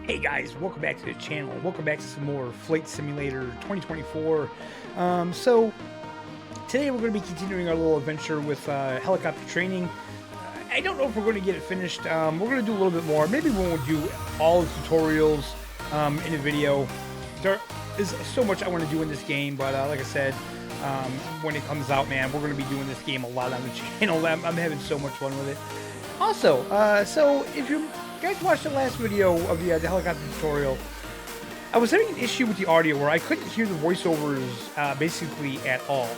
Hey guys, welcome back to the channel. Welcome back to some more Flight Simulator 2024. So today we're going to be continuing our little adventure with helicopter training. I don't know if we're going to get it finished. We're going to do a little bit more. Maybe we won't do all the tutorials in a video. There is so much I want to do in this game, but like I said, when it comes out, man, we're going to be doing this game a lot on the channel. I'm having so much fun with it. Also, so if you guys watched the last video of the helicopter tutorial, I was having an issue with the audio where I couldn't hear the voiceovers basically at all.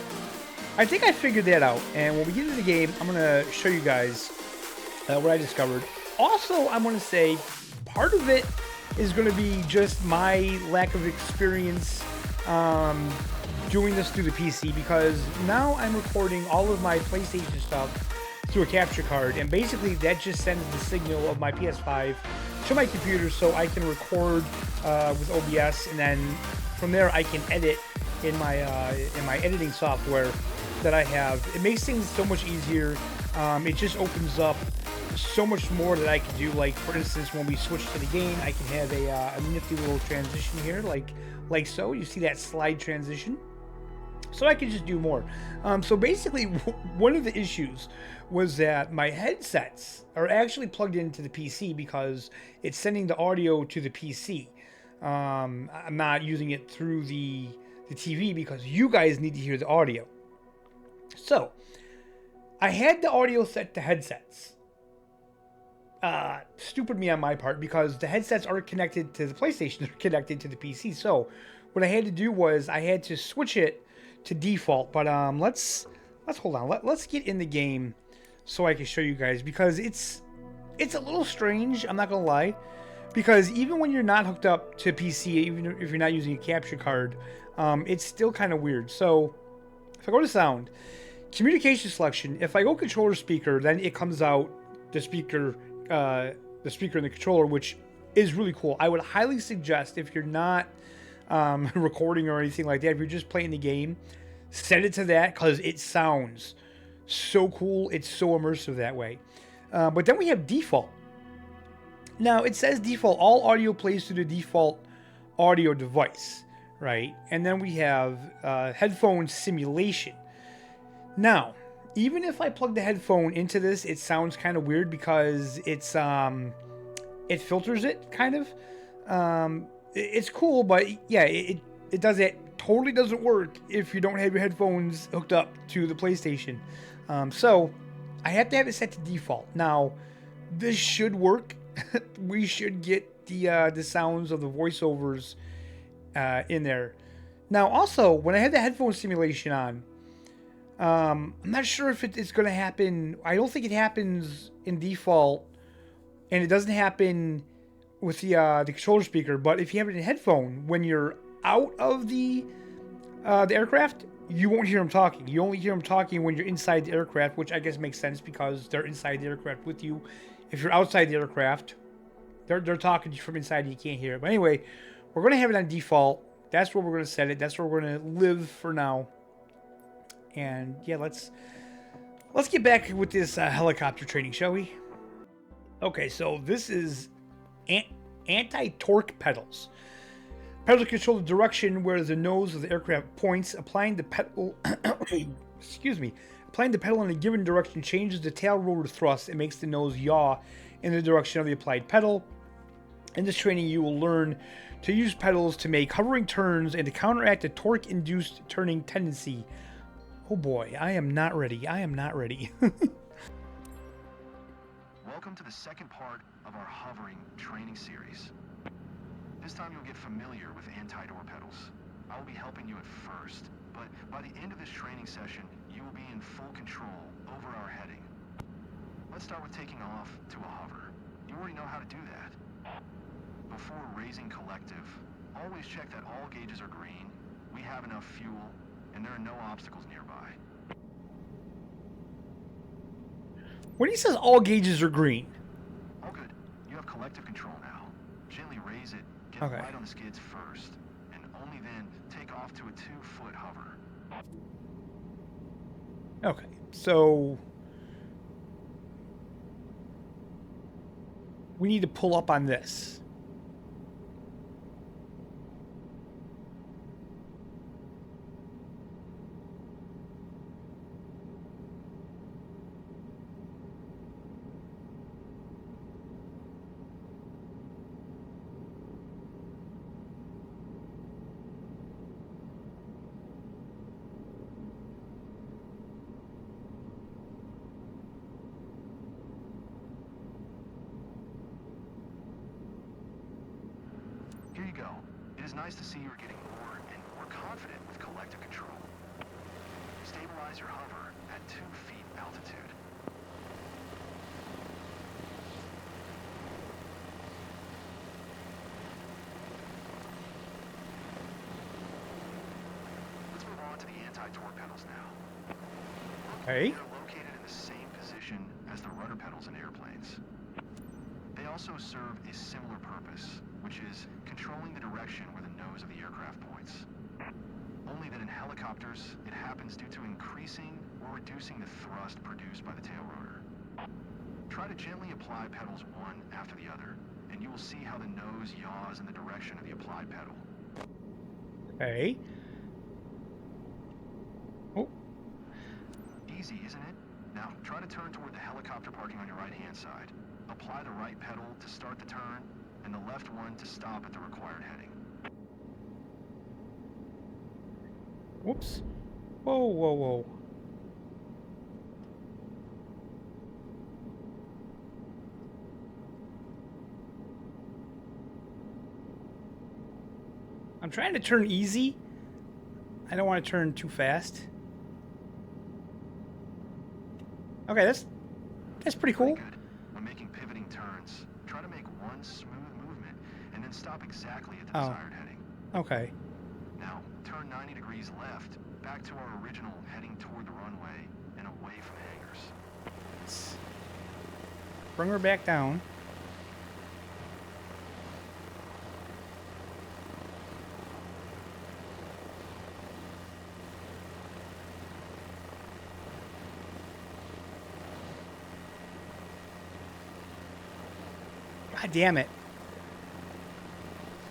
I think I figured that out, and when we get into the game, I'm going to show you guys what I discovered. Also, I'm going to say part of it is going to be just my lack of experience doing this through the PC, because now I'm recording all of my PlayStation stuff through a capture card, and basically that just sends the signal of my PS5 to my computer so I can record with OBS, and then from there I can edit in my editing software that I have. It makes things so much easier. It just opens up so much more that I can do. Like, for instance, when we switch to the game, I can have a nifty little transition here, like so. You see that slide transition? So I can just do more. So basically, one of the issues was that my headsets are actually plugged into the PC because it's sending the audio to the PC. I'm not using it through the TV because you guys need to hear the audio. So I had the audio set to headsets. Stupid me on my part, because the headsets aren't connected to the PlayStation, they're connected to the PC. So what I had to do was I had to switch it to default. But let's hold on. Let's get in the game so I can show you guys, because it's a little strange, I'm not gonna lie, because even when you're not hooked up to PC, even if you're not using a capture card, it's still kind of weird. So if I go to sound, communication selection, if I go controller speaker, then it comes out the speaker and the controller, which is really cool. I would highly suggest, if you're not recording or anything like that, if you're just playing the game, set it to that, because it sounds so cool. It's so immersive that way. But then we have default. Now it says default, all audio plays through the default audio device, right? And then we have headphone simulation. Now, even if I plug the headphone into this, it sounds kind of weird because it's it filters it kind of. It's cool, but yeah, it does it. Totally doesn't work if you don't have your headphones hooked up to the PlayStation. So I have to have it set to default. Now, this should work. We should get the sounds of the voiceovers in there. Now, also, when I have the headphone simulation on, I'm not sure if it's going to happen. I don't think it happens in default, and it doesn't happen with the controller speaker. But if you have it in headphone, when you're out of the aircraft, you won't hear them talking. You only hear them talking when you're inside the aircraft, which I guess makes sense because they're inside the aircraft with you. If you're outside the aircraft, they're talking to you from inside and you can't hear it. But anyway, we're going to have it on default. That's where we're going to set it. That's where we're going to live for now. And yeah, let's get back with this helicopter training, shall we? Okay, so this is anti-torque pedals. Pedals control the direction where the nose of the aircraft points. Applying the pedal, applying the pedal in a given direction changes the tail rotor thrust and makes the nose yaw in the direction of the applied pedal. In this training, you will learn to use pedals to make hovering turns and to counteract the torque-induced turning tendency. Oh boy, I am not ready. I am not ready. Welcome to the second part of our hovering training series. This time you'll get familiar with anti-door pedals. I will be helping you at first, but by the end of this training session, you will be in full control over our heading. Let's start with taking off to a hover. You already know how to do that. Before raising collective, always check that all gauges are green, we have enough fuel, and there are no obstacles nearby. When he says all gauges are green. All good. You have collective control now. Gently raise it, get Okay. light on the skids first, and only then take off to a 2-foot hover. Okay, so we need to pull up on this. you go. It is nice to see you are getting more and more confident with collective control. Stabilize your hover at 2 feet altitude. Let's move on to the anti-torque pedals now. Okay. They're located in the same position as the rudder pedals in airplanes. They also serve a similar purpose, which is controlling the direction where the nose of the aircraft points. Only that in helicopters, it happens due to increasing or reducing the thrust produced by the tail rotor. Try to gently apply pedals one after the other, and you will see how the nose yaws in the direction of the applied pedal. Okay. Oh. Easy, isn't it? Now, try to turn toward the helicopter parking on your right-hand side. Apply the right pedal to start the turn, and the left one to stop at the required heading. Whoops. Whoa, whoa, whoa. I'm trying to turn easy. I don't want to turn too fast. Okay, that's pretty cool. Pretty good. When making pivoting turns, try to make one smooth movement and then stop exactly at the desired heading. Okay. Now, turn 90 degrees left, back to our original heading toward the runway and away from hangars. Let's bring her back down. God damn it.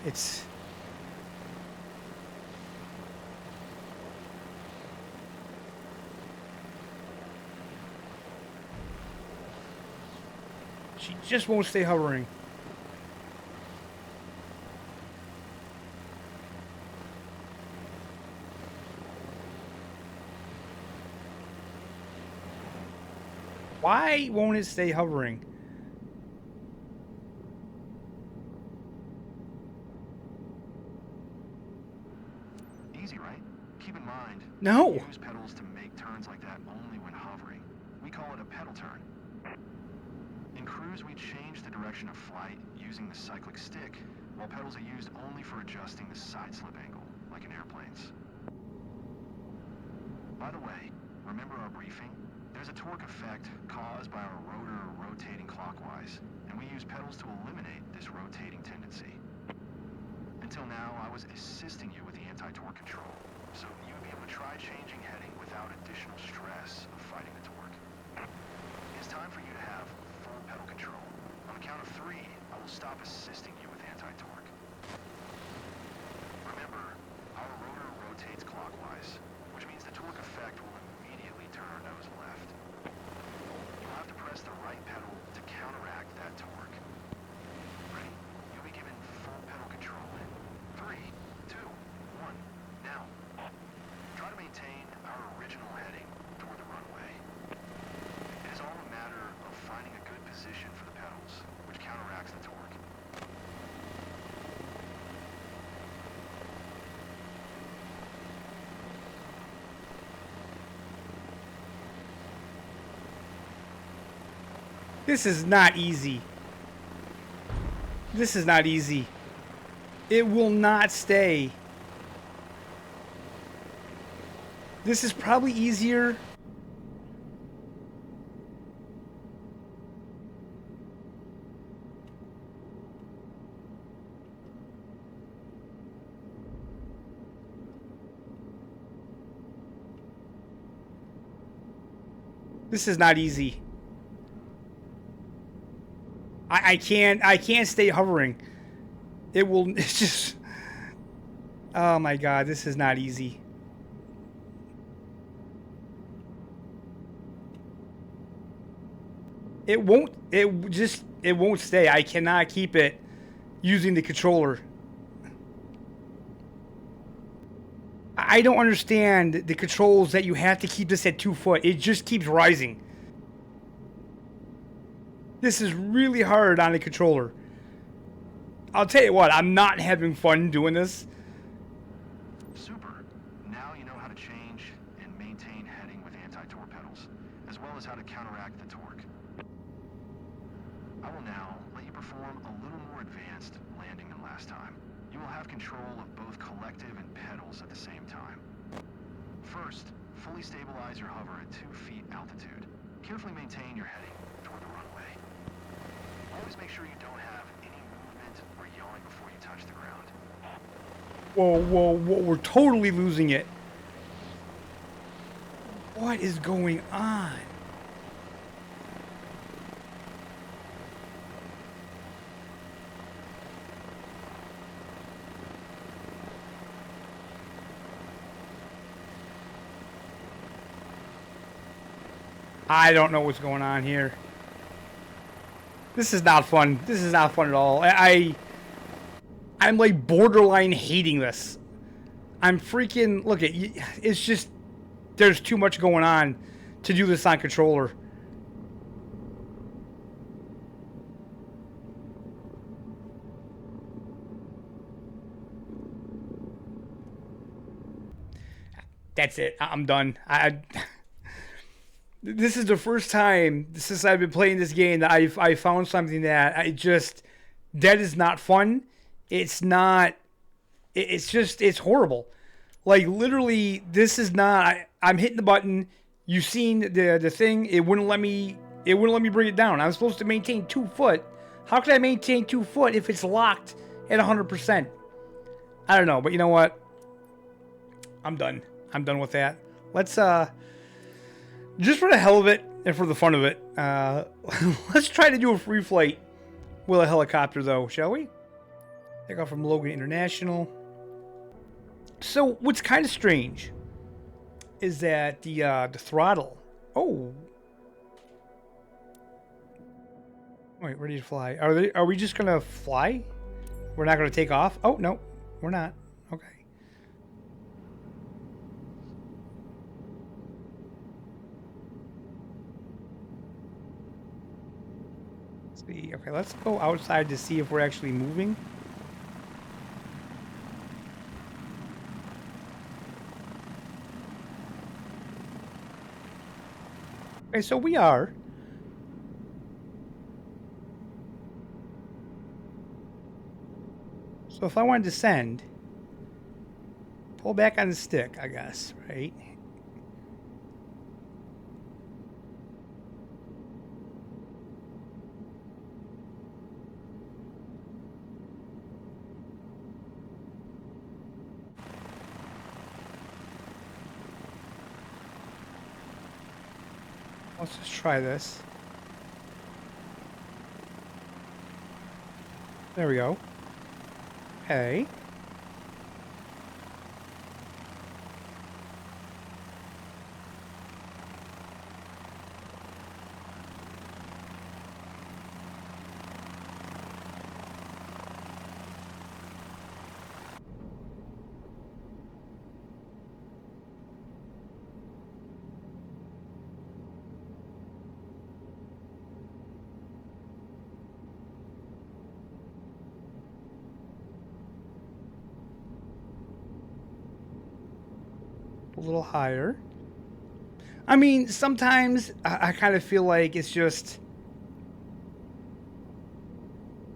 It's... She just won't stay hovering. Why won't it stay hovering? Easy, right? Keep in mind, No. we use pedals to make turns like that only when hovering. We call it a pedal turn. In cruise, we change the direction of flight using the cyclic stick, while pedals are used only for adjusting the side slip angle, like in airplanes. By the way, remember our briefing? There's a torque effect caused by our rotor rotating clockwise, and we use pedals to eliminate this rotating tendency. Until now, I was assisting you with the anti-torque control, so you would be able to try changing heading without additional stress of fighting the torque. It's time for you to have full pedal control. On the count of 3, I will stop assisting you with anti-torque. Remember, our rotor rotates clockwise, which means the torque effect will immediately turn our nose left. You'll have to press the right pedal to counteract that torque. Ready? You'll be given full pedal control in 3, 2, 1, now. Try to maintain our original heading toward the runway. It is all a matter of finding a good position for the pedals, which counteracts the torque. This is not easy. This is not easy. It will not stay. This is probably easier. This is not easy. I can't stay hovering. It will, it's just, oh my God, this is not easy. It won't stay. I cannot keep it using the controller. I don't understand the controls that you have to keep this at 2 foot. It just keeps rising. This is really hard on the controller. I'll tell you what, I'm not having fun doing this. Super. Now you know how to change and maintain heading with anti-torpedoes, as well as how to counteract the torque. I will now let you perform a little more advanced landing than last time. You will have control of both collective and pedals at the same time. First, fully stabilize your hover at 2 feet altitude. Carefully maintain your heading toward the runway. Always make sure you don't have any movement or yawing before you touch the ground. Whoa, whoa, whoa, we're totally losing it. What is going on? I don't know what's going on here. This is not fun. This is not fun at all. I'm like borderline hating this. I'm freaking, look at, it's just, there's too much going on to do this on controller. That's it. I'm done. This is the first time since I've been playing this game that I found something that that is not fun. It's not, it's horrible. Like literally, this is not, I'm hitting the button. You've seen the thing. It wouldn't let me bring it down. I'm supposed to maintain 2 foot. How can I maintain 2 foot if it's locked at 100%? I don't know, but you know what? I'm done. I'm done with that. Let's, just for the hell of it and for the fun of it, let's try to do a free flight with a helicopter, though, shall we? Take off from Logan International. So what's kind of strange is that the throttle. Oh, wait, ready to fly? Are we just gonna fly? We're not gonna take off? Oh no, we're not. Okay. Okay, let's go outside to see if we're actually moving. Okay, so we are. So if I want to descend, pull back on the stick, I guess, right? Let's just try this. There we go. Okay. A little higher. I mean, sometimes I kind of feel like it's just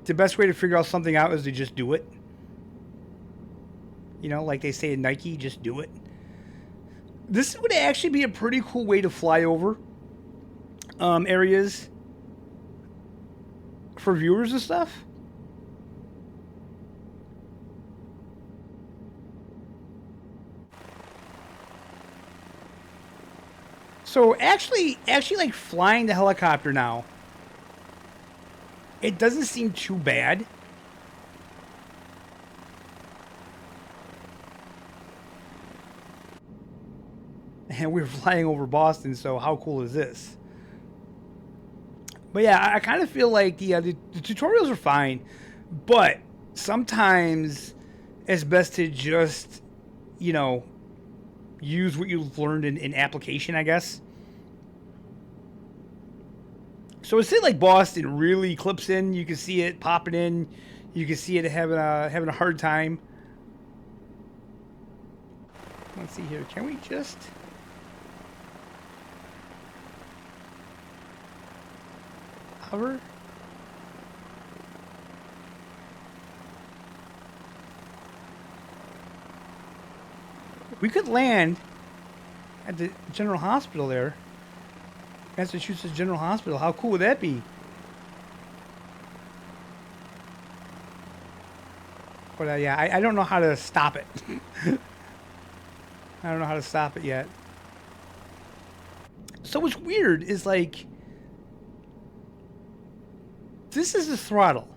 the best way to figure out something out is to just do it. You know, like they say in Nike, just do it. This would actually be a pretty cool way to fly over areas for viewers and stuff. So actually like flying the helicopter now, it doesn't seem too bad. And we're flying over Boston, so how cool is this? But yeah, I kind of feel like the tutorials are fine, but sometimes it's best to just, you know, use what you've learned in application, I guess. So a city like Boston really clips in. You can see it popping in. You can see it having a hard time. Let's see here. Can we just... hover? We could land at the General Hospital there. Massachusetts General Hospital. How cool would that be? But yeah, I don't know how to stop it. I don't know how to stop it yet. So what's weird is like, this is the throttle.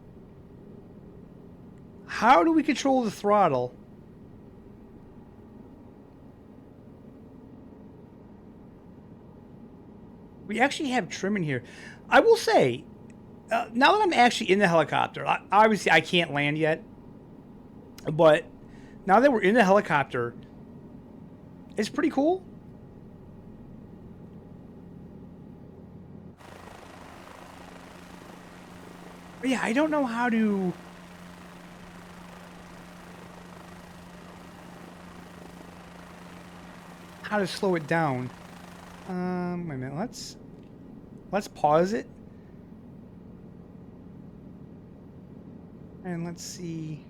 How do we control the throttle? We actually have trim in here. I will say, now that I'm actually in the helicopter, obviously I can't land yet. But now that we're in the helicopter, it's pretty cool. But yeah, I don't know how to... slow it down. Wait a minute. Let's pause it. And let's see.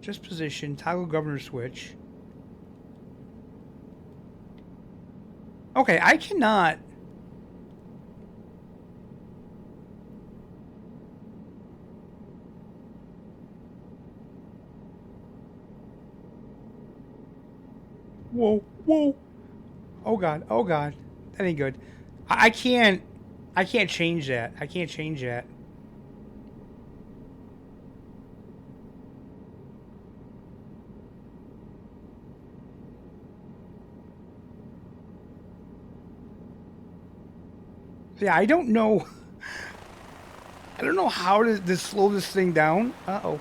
Just position, toggle governor switch. Okay, I cannot. Whoa, whoa. Oh God, oh God. That ain't good. I can't change that. I can't change that. Yeah, I don't know. I don't know how to slow this thing down. Uh-oh.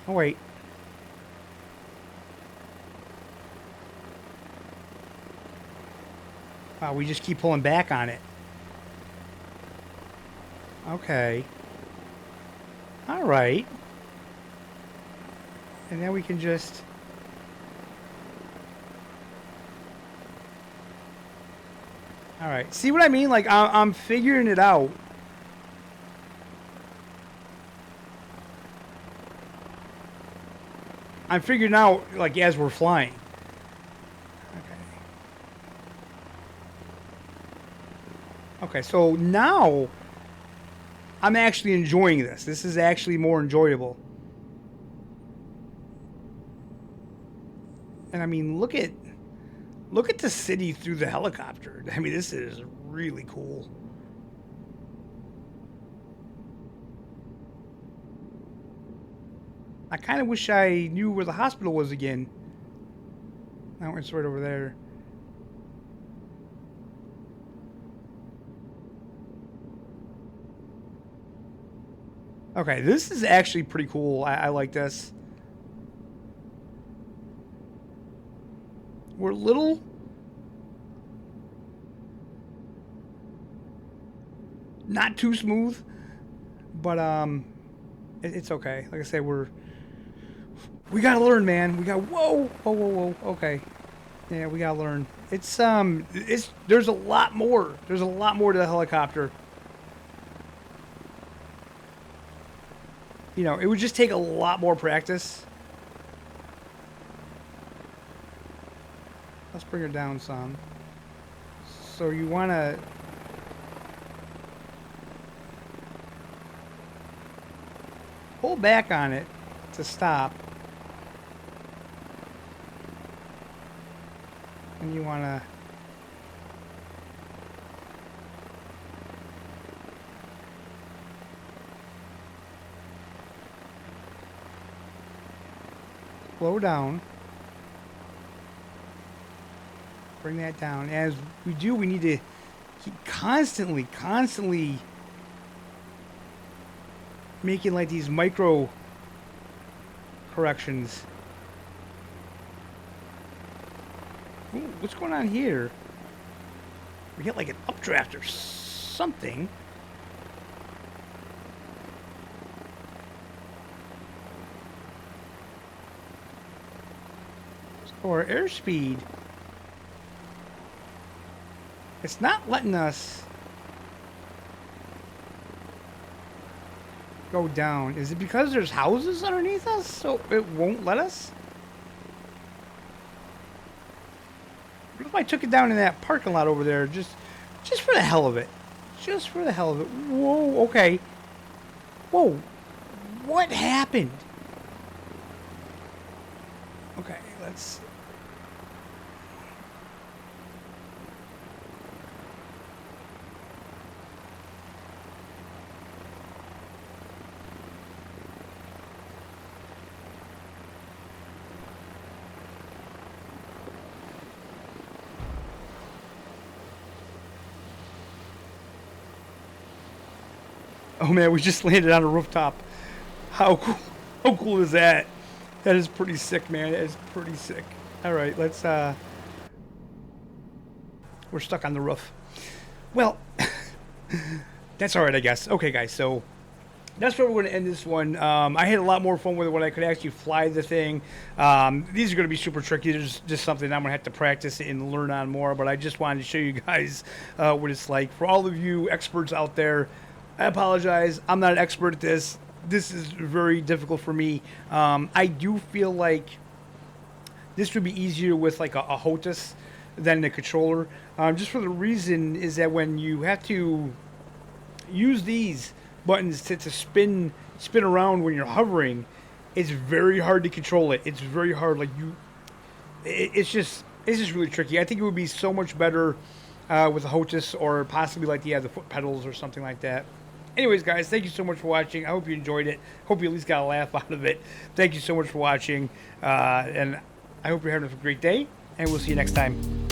Oh, wait. Wow, we just keep pulling back on it. Okay. All right. And then we can just... All right. See what I mean? Like, I'm figuring it out. I'm figuring out, like, as we're flying. Okay, so now I'm actually enjoying this. This is actually more enjoyable. And I mean, look at the city through the helicopter. I mean, this is really cool. I kind of wish I knew where the hospital was again. Now it's right over there. Okay, this is actually pretty cool. I like this. We're a little... not too smooth, but it's okay. Like I said, we gotta learn, man. We got whoa. Okay, yeah, we gotta learn. It's there's a lot more. There's a lot more to the helicopter. You know, it would just take a lot more practice. Let's bring her down some. So you wanna... pull back on it to stop. And you want to... slow down. bring that down. As we do, we need to keep constantly making like these micro corrections. Ooh, what's going on here? We get like an updraft or something. Or airspeed. It's not letting us go down. Is it because there's houses underneath us, so it won't let us? What if I took it down in that parking lot over there, just for the hell of it? Just for the hell of it. Whoa, okay. Whoa. What happened? Okay, let's... Oh man, we just landed on a rooftop. How cool is that? That is pretty sick, man. That is pretty sick. All right, let's we're stuck on the roof. Well, that's all right, I guess. Okay, guys, so that's where we're going to end this one. I had a lot more fun with it when I could actually fly the thing. These are going to be super tricky. There's just something I'm going to have to practice and learn on more, but I just wanted to show you guys what it's like. For all of you experts out there, I apologize. I'm not an expert at this. This is very difficult for me. I do feel like this would be easier with like a HOTUS than the controller. Just for the reason is that when you have to use these buttons to spin around when you're hovering, it's very hard to control it. It's very hard. Like it's just really tricky. I think it would be so much better with a HOTUS or possibly like the foot pedals or something like that. Anyways, guys, thank you so much for watching. I hope you enjoyed it. Hope you at least got a laugh out of it. Thank you so much for watching. And I hope you're having a great day. And we'll see you next time.